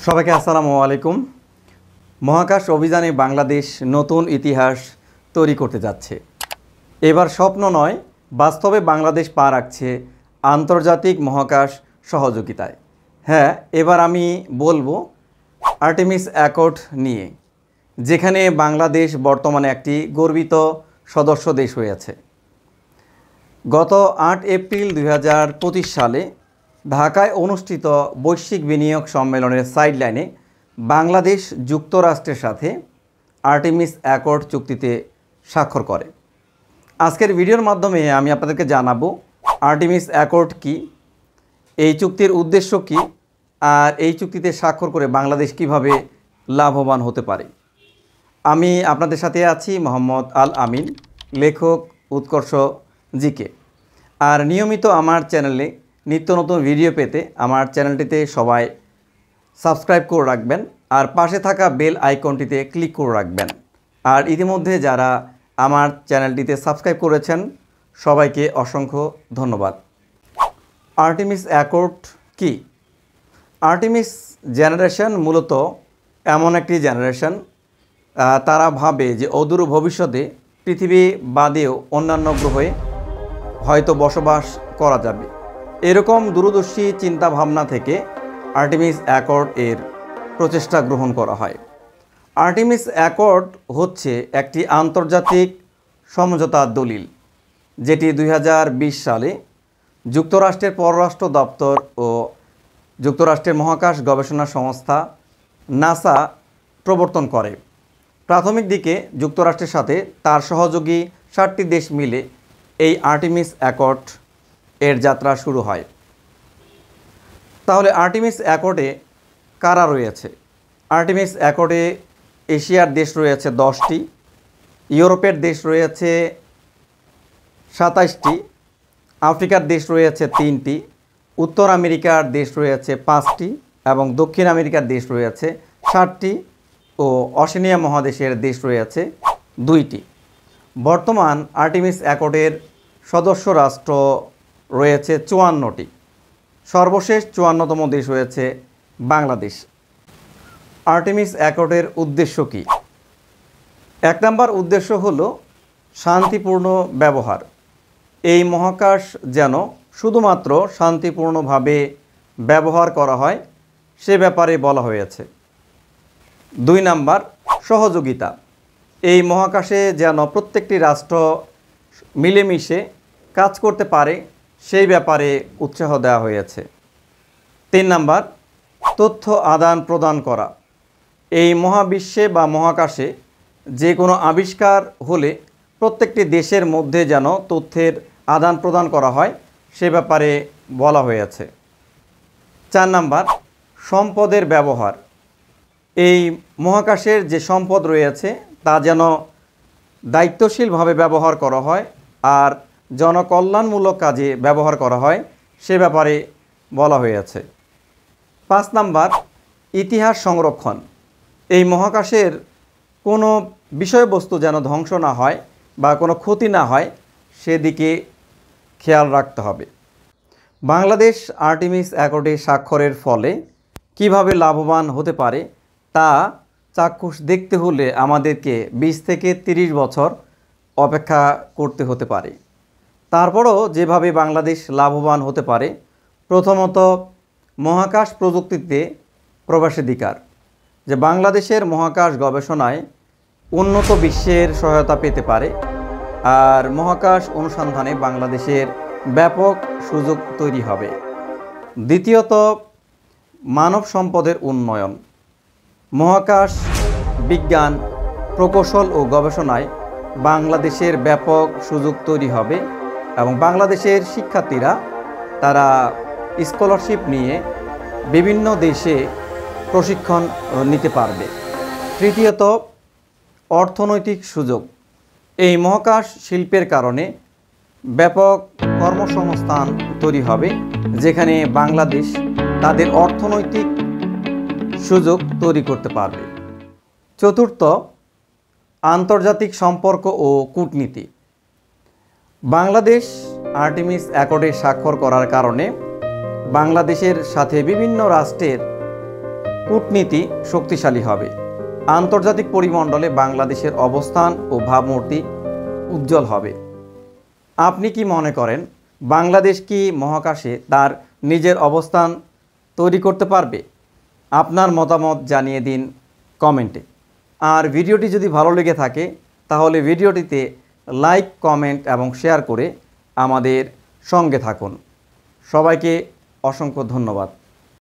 সবাইকে আসসালামু আলাইকুম। মহাকাশ অভিযানে বাংলাদেশ নতুন ইতিহাস তৈরি করতে যাচ্ছে। এবার স্বপ্ন নয়, বাস্তবে বাংলাদেশ পা রাখছে আন্তর্জাতিক মহাকাশ সহযোগিতায়। হ্যাঁ, এবার আমি বলবো আর্টেমিস অ্যাকর্ড নিয়ে, যেখানে বাংলাদেশ বর্তমানে একটি গর্বিত সদস্য দেশ হয়েছে। গত ৮ এপ্রিল ২০২৫ সালে ঢাকায় অনুষ্ঠিত বৈশ্বিক বিনিয়োগ সম্মেলনের সাইডলাইনে বাংলাদেশ যুক্তরাষ্ট্রের সাথে আর্টেমিস অ্যাকর্ড চুক্তিতে স্বাক্ষর করে। আজকের ভিডিওর মাধ্যমে আমি আপনাদেরকে জানাবো আর্টেমিস অ্যাকর্ড কি, এই চুক্তির উদ্দেশ্য কি, আর এই চুক্তিতে স্বাক্ষর করে বাংলাদেশ কিভাবে লাভবান হতে পারে। আমি আপনাদের সাথে আছি মোহাম্মদ আল আমিন, লেখক উৎকর্ষ জিকে। আর নিয়মিত আমার চ্যানেলে নিত্য নতুন ভিডিও পেতে আমার চ্যানেলটিতে সবাই সাবস্ক্রাইব করে রাখবেন আর পাশে থাকা বেল আইকনটিতে ক্লিক করে রাখবেন। আর ইতিমধ্যে যারা আমার চ্যানেলটিতে সাবস্ক্রাইব করেছেন সবাইকে অসংখ্য ধন্যবাদ। আর্টেমিস অ্যাকর্ড কি? আর্টেমিস জেনারেশন মূলত এমন একটি জেনারেশন, তারা ভাবে যে অদূর ভবিষ্যতে পৃথিবী বাদেও অন্যান্য গ্রহে হয়তো বসবাস করা যাবে। এরকম দূরদর্শী চিন্তাভাবনা থেকে আর্টেমিস অ্যাকর্ড এর প্রচেষ্টা গ্রহণ করা হয়। আর্টেমিস অ্যাকর্ড হচ্ছে একটি আন্তর্জাতিক সমঝোতার দলিল, যেটি ২০২০ সালে যুক্তরাষ্ট্রের পররাষ্ট্র দপ্তর ও যুক্তরাষ্ট্রের মহাকাশ গবেষণা সংস্থা নাসা প্রবর্তন করে। প্রাথমিক দিকে যুক্তরাষ্ট্রের সাথে তার সহযোগী 7টি দেশ মিলে এই আর্টেমিস অ্যাকর্ড এর যাত্রা শুরু হয়। তাহলে আর্টেমিস অ্যাকর্ডে কারা রয়েছে? আর্টেমিস অ্যাকর্ডে এশিয়ার দেশ রয়েছে 10টি, ইউরোপের দেশ রয়েছে 27টি, আফ্রিকার দেশ রয়েছে 3টি, উত্তর আমেরিকার দেশ রয়েছে 5টি এবং দক্ষিণ আমেরিকার দেশ রয়েছে 7টি ও অশেনিয়া মহাদেশের দেশ রয়েছে 2টি। বর্তমান আর্টেমিস অ্যাকর্ডের সদস্য রাষ্ট্র রয়েছে 54টি। সর্বশেষ 54তম দেশ হয়েছে বাংলাদেশ। আর্টেমিস অ্যাকর্ডের উদ্দেশ্য কি? 1 নম্বর উদ্দেশ্য হলো শান্তিপূর্ণ ব্যবহার। এই মহাকাশ যেন শুধুমাত্র শান্তিপূর্ণভাবে ব্যবহার করা হয় সে ব্যাপারে বলা হয়েছে। 2 নম্বর সহযোগিতা। এই মহাকাশে যেন প্রত্যেকটি রাষ্ট্র মিলেমিশে কাজ করতে পারে সেই ব্যাপারে উৎসাহ দেওয়া হয়েছে। 3 নম্বর তথ্য আদান প্রদান করা। এই মহাবিশ্বে বা মহাকাশে যে কোনো আবিষ্কার হলে প্রত্যেকটি দেশের মধ্যে যেন তথ্যের আদান প্রদান করা হয় সে ব্যাপারে বলা হয়েছে। 4 নম্বর সম্পদের ব্যবহার। এই মহাকাশের যে সম্পদ রয়েছে তা যেন দায়িত্বশীলভাবে ব্যবহার করা হয় আর জনকল্যাণমূলক কাজে ব্যবহার করা হয় সে ব্যাপারে বলা হয়েছে। 5 নম্বর ইতিহাস সংরক্ষণ। এই মহাকাশের কোনো বিষয়বস্তু যেন ধ্বংস না হয় বা কোনো ক্ষতি না হয় সেদিকে খেয়াল রাখতে হবে। বাংলাদেশ আর্টেমিস অ্যাকর্ডে স্বাক্ষরের ফলে কিভাবে লাভবান হতে পারে তা চাক্ষুষ দেখতে হলে আমাদেরকে 20 থেকে 30 বছর অপেক্ষা করতে হতে পারে। তারপরও যেভাবে বাংলাদেশ লাভবান হতে পারে, প্রথমত মহাকাশ প্রযুক্তিতে প্রবেশাধিকার, যে বাংলাদেশের মহাকাশ গবেষণায় উন্নত বিশ্বের সহায়তা পেতে পারে আর মহাকাশ অনুসন্ধানে বাংলাদেশের ব্যাপক সুযোগ তৈরি হবে। দ্বিতীয়ত মানব সম্পদের উন্নয়ন। মহাকাশ বিজ্ঞান প্রকৌশল ও গবেষণায় বাংলাদেশের ব্যাপক সুযোগ তৈরি হবে এবং বাংলাদেশের শিক্ষার্থীরা তারা স্কলারশিপ নিয়ে বিভিন্ন দেশে প্রশিক্ষণ নিতে পারবে। তৃতীয়ত অর্থনৈতিক সুযোগ। এই মহাকাশ শিল্পের কারণে ব্যাপক কর্মসংস্থান তৈরি হবে, যেখানে বাংলাদেশ তাদের অর্থনৈতিক সুযোগ তৈরি করতে পারবে। চতুর্থ আন্তর্জাতিক সম্পর্ক ও কূটনীতি। বাংলাদেশ আর্টেমিস অ্যাকর্ডে স্বাক্ষর করার কারণে বাংলাদেশের সাথে বিভিন্ন রাষ্ট্রের কূটনীতি শক্তিশালী হবে। আন্তর্জাতিক পরিমণ্ডলে বাংলাদেশের অবস্থান ও ভাবমূর্তি উজ্জ্বল হবে। আপনি কি মনে করেন বাংলাদেশ কি মহাকাশে তার নিজের অবস্থান তৈরি করতে পারবে? আপনার মতামত জানিয়ে দিন কমেন্টে। আর ভিডিওটি যদি ভালো লেগে থাকে তাহলে ভিডিওটিতে লাইক, কমেন্ট এবং শেয়ার করে আমাদের সঙ্গে থাকুন। সবাইকে অসংখ্য ধন্যবাদ।